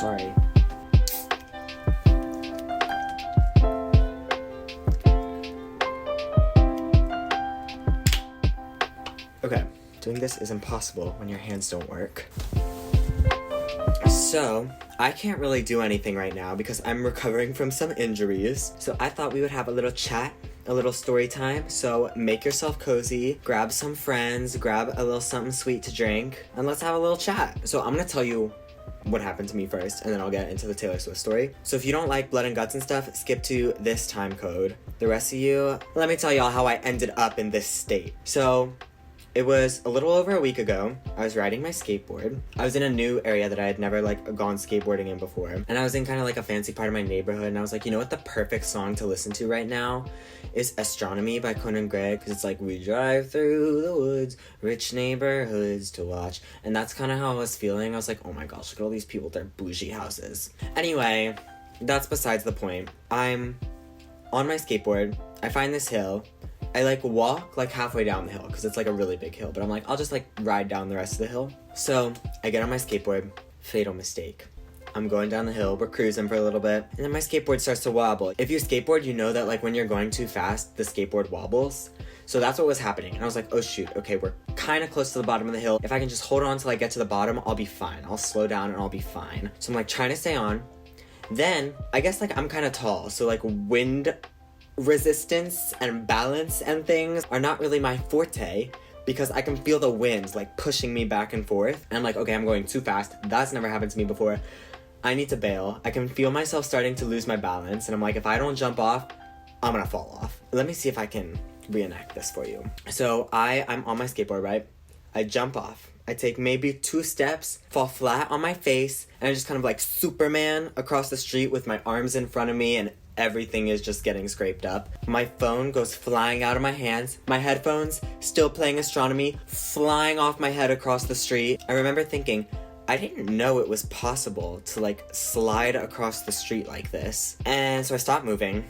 Sorry. Okay, doing this is impossible when your hands don't work. So, I can't really do anything right now because I'm recovering from some injuries. So I thought we would have a little chat, a little story time. So make yourself cozy, grab some friends, grab a little something sweet to drink, and let's have a little chat. So I'm gonna tell you what happened to me first, and then I'll get into the Taylor Swift story. So if you don't like blood and guts and stuff, skip to this time code. The rest of you, let me tell y'all how I ended up in this state. So, it was a little over a week ago. I was riding my skateboard. I was in a new area that I had never gone skateboarding in before. And I was in kind of like a fancy part of my neighborhood. And I was like, you know what the perfect song to listen to right now is Astronomy by Conan Gray. Because it's like, we drive through the woods, rich neighborhoods to watch. And that's kind of how I was feeling. I was like, oh my gosh, look at all these people with their bougie houses. Anyway, that's besides the point. I'm on my skateboard. I find this hill. I walk halfway down the hill because it's a really big hill, but I'm like, I'll just ride down the rest of the hill. So I get on my skateboard, fatal mistake. I'm going down the hill, we're cruising for a little bit, and then my skateboard starts to wobble. If you skateboard, you know that when you're going too fast, the skateboard wobbles. So that's what was happening. And I was like, oh shoot, okay, we're kind of close to the bottom of the hill. If I can just hold on till I get to the bottom, I'll be fine. I'll slow down and I'll be fine. So I'm trying to stay on. Then, I guess I'm kind of tall, so wind resistance and balance and things are not really my forte because I can feel the winds pushing me back and forth. And I'm like, okay, I'm going too fast. That's never happened to me before. I need to bail. I can feel myself starting to lose my balance. And I'm like, if I don't jump off, I'm gonna fall off. Let me see if I can reenact this for you. So I'm on my skateboard, right? I jump off. I take maybe 2 steps, fall flat on my face, and I just kind of Superman across the street with my arms in front of me, and everything is just getting scraped up. My phone goes flying out of my hands. My headphones, still playing Astronomy, flying off my head across the street. I remember thinking, I didn't know it was possible to slide across the street like this. And so I stopped moving.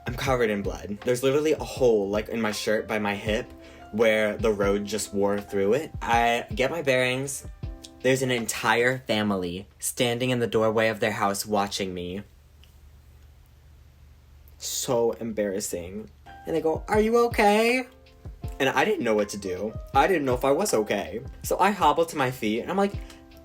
I'm covered in blood. There's literally a hole in my shirt by my hip where the road just wore through it. I get my bearings. There's an entire family standing in the doorway of their house watching me. So embarrassing. And they go, are you okay? And I didn't know what to do. I didn't know if I was okay. So I hobble to my feet and I'm like,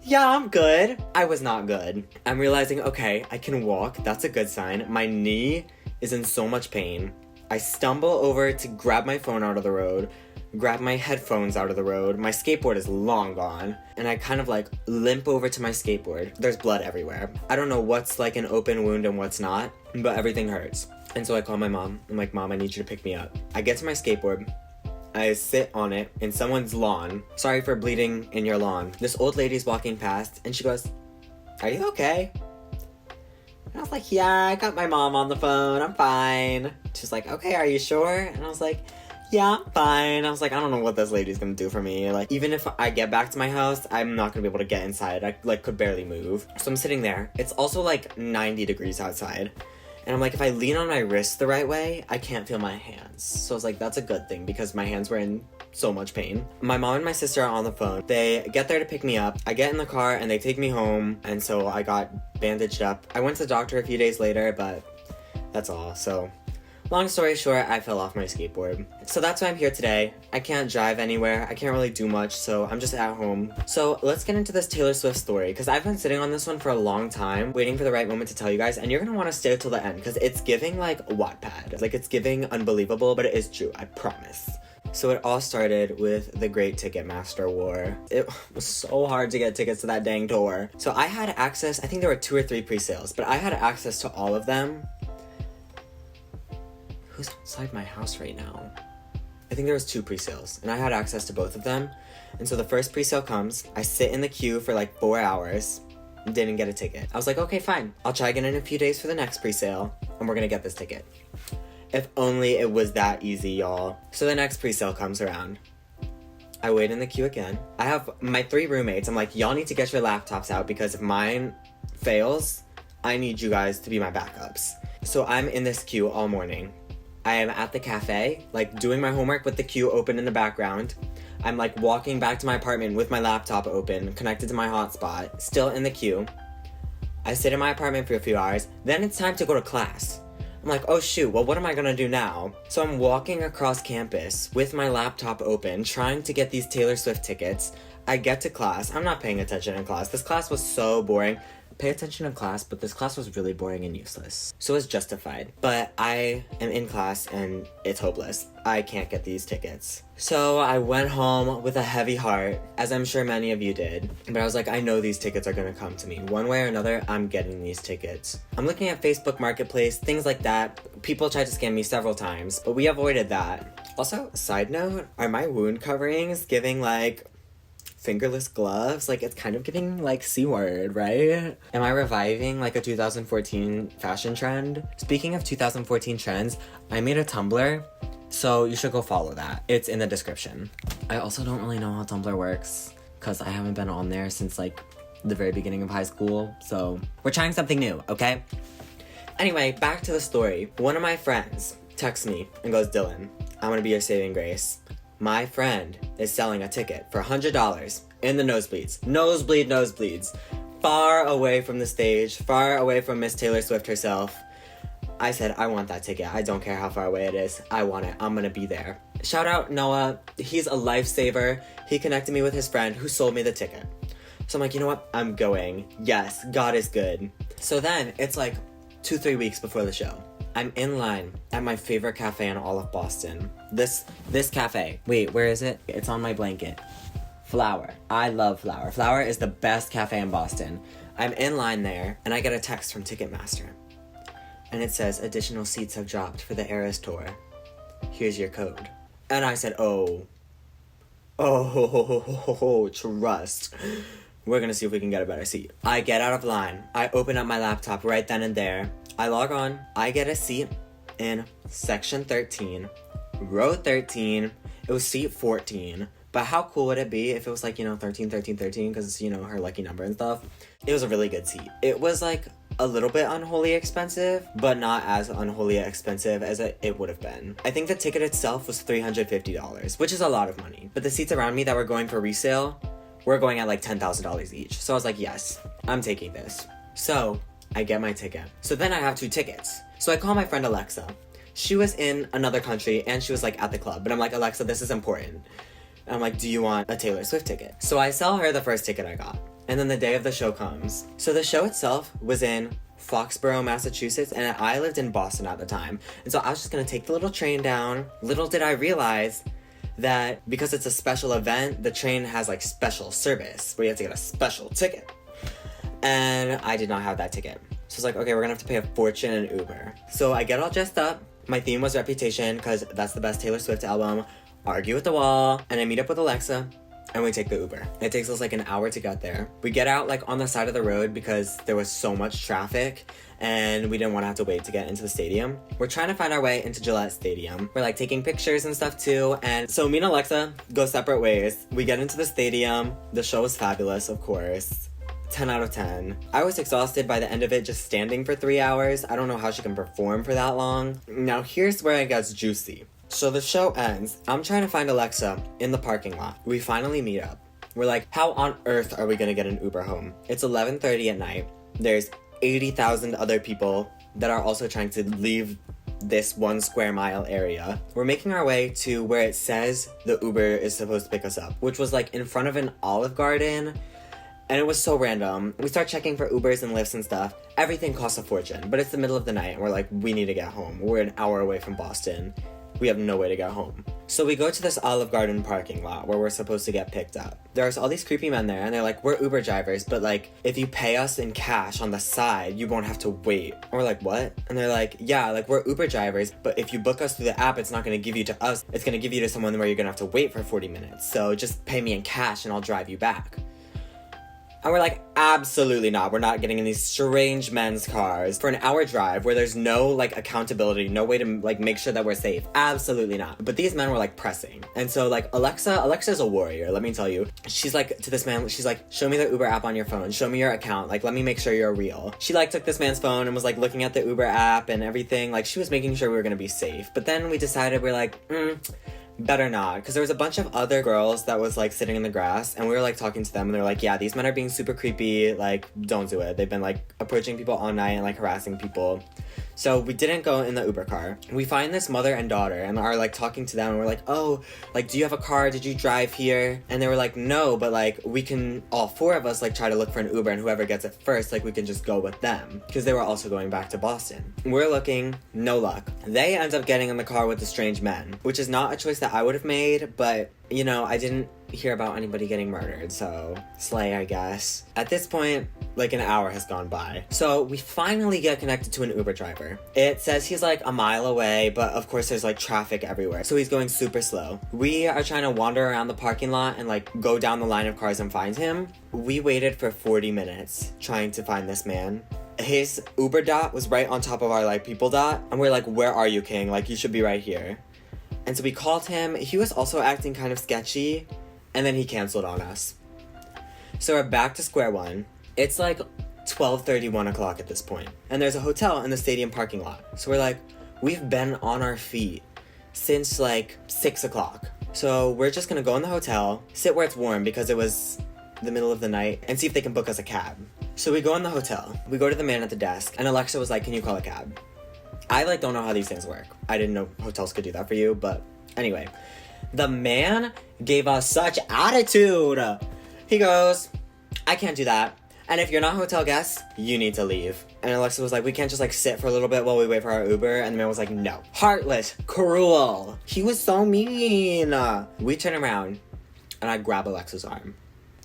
yeah, I'm good. I was not good. I'm realizing, okay, I can walk. That's a good sign. My knee is in so much pain. I stumble over to grab my phone out of the road, grab my headphones out of the road. My skateboard is long gone. And I kind of limp over to my skateboard. There's blood everywhere. I don't know what's an open wound and what's not, but everything hurts. And so I call my mom. I'm like, Mom, I need you to pick me up. I get to my skateboard. I sit on it in someone's lawn. Sorry for bleeding in your lawn. This old lady's walking past and she goes, are you okay? And I was like, yeah, I got my mom on the phone. I'm fine. She's like, okay, are you sure? And I was like, yeah, I'm fine. I was like, I don't know what this lady's gonna do for me. Even if I get back to my house, I'm not gonna be able to get inside. I could barely move. So I'm sitting there. It's also 90 degrees outside. And I'm like, if I lean on my wrist the right way, I can't feel my hands. So I was like, that's a good thing because my hands were in so much pain. My mom and my sister are on the phone. They get there to pick me up. I get in the car and they take me home. And so I got bandaged up. I went to the doctor a few days later, but that's all. So long story short, I fell off my skateboard. So that's why I'm here today. I can't drive anywhere. I can't really do much, so I'm just at home. So let's get into this Taylor Swift story, because I've been sitting on this one for a long time, waiting for the right moment to tell you guys, and you're gonna want to stay till the end, because it's giving Wattpad. It's giving unbelievable, but it is true, I promise. So it all started with the Great Ticketmaster War. It was so hard to get tickets to that dang tour. So I had access, I think there were 2 or 3 pre-sales, but I had access to all of them. Who's outside my house right now? I think there was 2 pre-sales, and I had access to both of them. And so the first pre-sale comes, I sit in the queue for 4 hours, didn't get a ticket. I was like, okay, fine. I'll try again in a few days for the next pre-sale, and we're gonna get this ticket. If only it was that easy, y'all. So the next pre-sale comes around. I wait in the queue again. I have my 3 roommates. I'm like, y'all need to get your laptops out because if mine fails, I need you guys to be my backups. So I'm in this queue all morning. I am at the cafe, doing my homework with the queue open in the background. I'm walking back to my apartment with my laptop open, connected to my hotspot, still in the queue. I sit in my apartment for a few hours, then it's time to go to class. I'm like, oh shoot, well what am I gonna do now? So I'm walking across campus with my laptop open, trying to get these Taylor Swift tickets. I get to class. I'm not paying attention in class. This class was so boring. Pay attention in class, but this class was really boring and useless. So it's justified. But I am in class and it's hopeless. I can't get these tickets. So I went home with a heavy heart, as I'm sure many of you did. But I was like, I know these tickets are gonna come to me. One way or another, I'm getting these tickets. I'm looking at Facebook Marketplace, things like that. People tried to scam me several times, but we avoided that. Also, side note, are my wound coverings giving like fingerless gloves? Like, it's kind of giving like C-word, right? Am I reviving like a 2014 fashion trend? Speaking of 2014 trends, I made a Tumblr, so you should go follow that. It's in the description. I also don't really know how Tumblr works because I haven't been on there since like the very beginning of high school, so we're trying something new, okay? Anyway, back to the story. One of my friends texts me and goes, Dylan, I'm gonna be your saving grace. My friend is selling a ticket for $100 in the nosebleeds. Nosebleeds. Far away from the stage, far away from Miss Taylor Swift herself. I said, I want that ticket. I don't care how far away it is. I want it. I'm gonna be there. Shout out Noah. He's a lifesaver. He connected me with his friend who sold me the ticket. So I'm like, you know what? I'm going. Yes, God is good. So then it's like 2-3 weeks before the show. I'm in line at my favorite cafe in all of Boston. This cafe. Wait, where is it? It's on my blanket. Flower. I love Flower. Flower is the best cafe in Boston. I'm in line there, and I get a text from Ticketmaster. And it says, additional seats have dropped for the Eras Tour. Here's your code. And I said, oh, trust. We're gonna see if we can get a better seat. I get out of line. I open up my laptop right then and there. I log on, I get a seat in section 13, row 13, it was seat 14, but how cool would it be if it was like, 13, because it's, her lucky number and stuff. It was a really good seat. It was like a little bit unholy expensive, but not as unholy expensive as it would have been. I think the ticket itself was $350, which is a lot of money, but the seats around me that were going for resale were going at like $10,000 each, so I was like, yes, I'm taking this. So I get my ticket. So then I have 2 tickets. So I call my friend Alexa. She was in another country and she was like at the club. But I'm like, Alexa, this is important. And I'm like, do you want a Taylor Swift ticket? So I sell her the first ticket I got. And then the day of the show comes. So the show itself was in Foxborough, Massachusetts, and I lived in Boston at the time. And so I was just gonna take the little train down. Little did I realize that because it's a special event, the train has like special service where you have to get a special ticket. And I did not have that ticket. So it's like, okay, we're gonna have to pay a fortune in Uber. So I get all dressed up. My theme was Reputation, because that's the best Taylor Swift album. Argue with the Wall. And I meet up with Alexa, and we take the Uber. It takes us like an hour to get there. We get out like on the side of the road because there was so much traffic, and we didn't want to have to wait to get into the stadium. We're trying to find our way into Gillette Stadium. We're like taking pictures and stuff too, and so me and Alexa go separate ways. We get into the stadium. The show was fabulous, of course. 10 out of 10. I was exhausted by the end of it just standing for 3 hours. I don't know how she can perform for that long. Now here's where it gets juicy. So the show ends. I'm trying to find Alexa in the parking lot. We finally meet up. We're like, how on earth are we gonna get an Uber home? It's 11:30 at night. There's 80,000 other people that are also trying to leave this 1 square mile area. We're making our way to where it says the Uber is supposed to pick us up, which was like in front of an Olive Garden. And it was so random. We start checking for Ubers and Lyfts and stuff. Everything costs a fortune, but it's the middle of the night and we're like, we need to get home. We're an hour away from Boston. We have no way to get home. So we go to this Olive Garden parking lot where we're supposed to get picked up. There's all these creepy men there and they're like, we're Uber drivers, but like, if you pay us in cash on the side, you won't have to wait. And we're like, what? And they're like, yeah, like we're Uber drivers, but if you book us through the app, it's not gonna give you to us. It's gonna give you to someone where you're gonna have to wait for 40 minutes. So just pay me in cash and I'll drive you back. And we're like, absolutely not. We're not getting in these strange men's cars for an hour drive where there's no, like, accountability, no way to, like, make sure that we're safe. Absolutely not. But these men were, like, pressing. And so, like, Alexa's a warrior, let me tell you. She's like, to this man, she's like, show me the Uber app on your phone. Show me your account. Like, let me make sure you're real. She, like, took this man's phone and was, like, looking at the Uber app and everything. Like, she was making sure we were gonna be safe. But then we decided, we're like, better not. Because there was a bunch of other girls that was, like, sitting in the grass, and we were, like, talking to them, and they were like, yeah, these men are being super creepy, like, don't do it. They've been, like, approaching people all night and, like, harassing people. So we didn't go in the Uber car. We find this mother and daughter and are, like, talking to them, and we're like, oh, like, do you have a car? Did you drive here? And they were like, no, but, like, we can, all four of us, like, try to look for an Uber, and whoever gets it first, like, we can just go with them. Because they were also going back to Boston. We're looking, no luck. They end up getting in the car with the strange men, which is not a choice that I would have made, but, you know, I didn't hear about anybody getting murdered, so slay, I guess. At this point, like, an hour has gone by. So we finally get connected to an Uber driver. It says he's like a mile away, but of course there's like traffic everywhere, so he's going super slow. We are trying to wander around the parking lot and like go down the line of cars and find him. We waited for 40 minutes trying to find this man. His Uber dot was right on top of our like people dot, and we're like, where are you, king? Like, you should be right here. And so we called him. He was also acting kind of sketchy, and then he canceled on us. So we're back to square one. It's like 12:30, 1 o'clock at this point, and there's a hotel in the stadium parking lot. So we're like, we've been on our feet since like 6 o'clock. So we're just gonna go in the hotel, sit where it's warm because it was the middle of the night, and see if they can book us a cab. So we go in the hotel. We go to the man at the desk, and Alexa was like, can you call a cab? I like don't know how these things work. I didn't know hotels could do that for you, but anyway. The man gave us such attitude. He goes, I can't do that. And if you're not hotel guests, you need to leave. And Alexa was like, we can't just like sit for a little bit while we wait for our Uber. And the man was like, no. Heartless, cruel. He was so mean. We turn around and I grab Alexa's arm.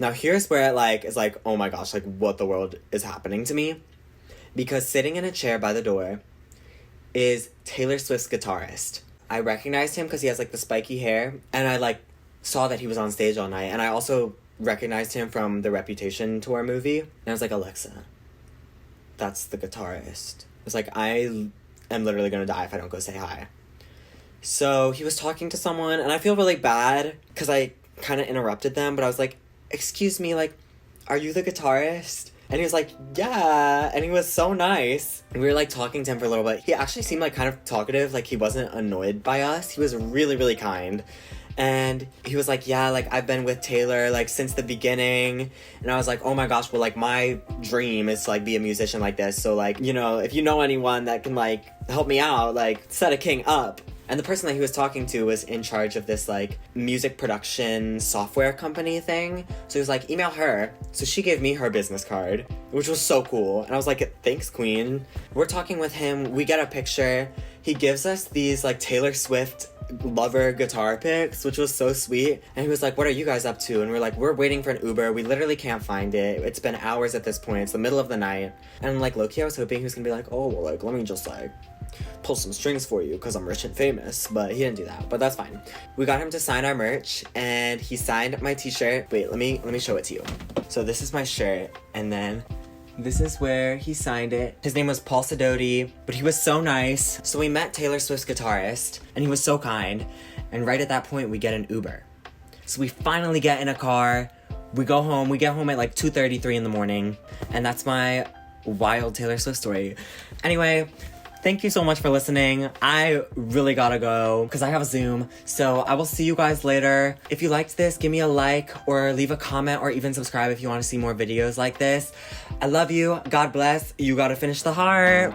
Now here's where it like is like, oh my gosh, like what the world is happening to me. Because sitting in a chair by the door is Taylor Swift's guitarist. I recognized him because he has like the spiky hair, and I like saw that he was on stage all night, and I also recognized him from the Reputation tour movie. And I was like, Alexa, that's the guitarist. I was like, I am literally gonna die if I don't go say hi. So he was talking to someone, and I feel really bad because I kind of interrupted them, but I was like, excuse me, like, are you the guitarist? And he was like, yeah, and he was so nice. And we were like talking to him for a little bit. He actually seemed like kind of talkative, like he wasn't annoyed by us. He was really, really kind. And he was like, yeah, like I've been with Taylor like since the beginning. And I was like, oh my gosh, well like my dream is to like be a musician like this. So like, you know, if you know anyone that can like help me out, like set a king up. And the person that he was talking to was in charge of this, like, music production software company thing. So he was like, email her. So she gave me her business card, which was so cool. And I was like, thanks, queen. We're talking with him. We get a picture. He gives us these, like, Taylor Swift lover guitar picks, which was so sweet. And he was like, what are you guys up to? And we're like, we're waiting for an Uber. We literally can't find it. It's been hours at this point. It's the middle of the night. And, like, low-key, I was hoping he was gonna be like, oh, well, like, let me just, like, pull some strings for you because I'm rich and famous, but he didn't do that, but that's fine. We got him to sign our merch, and he signed my t-shirt. Wait, let me show it to you. So this is my shirt, and then this is where he signed it. His name was Paul Sidoti, but he was so nice. So we met Taylor Swift's guitarist, and he was so kind, and right at that point, we get an Uber. So we finally get in a car, we go home, we get home at like 2:33 in the morning, and that's my wild Taylor Swift story. Anyway, thank you so much for listening. I really gotta go because I have a Zoom. So I will see you guys later. If you liked this, give me a like or leave a comment or even subscribe if you want to see more videos like this. I love you. God bless. You gotta finish the heart.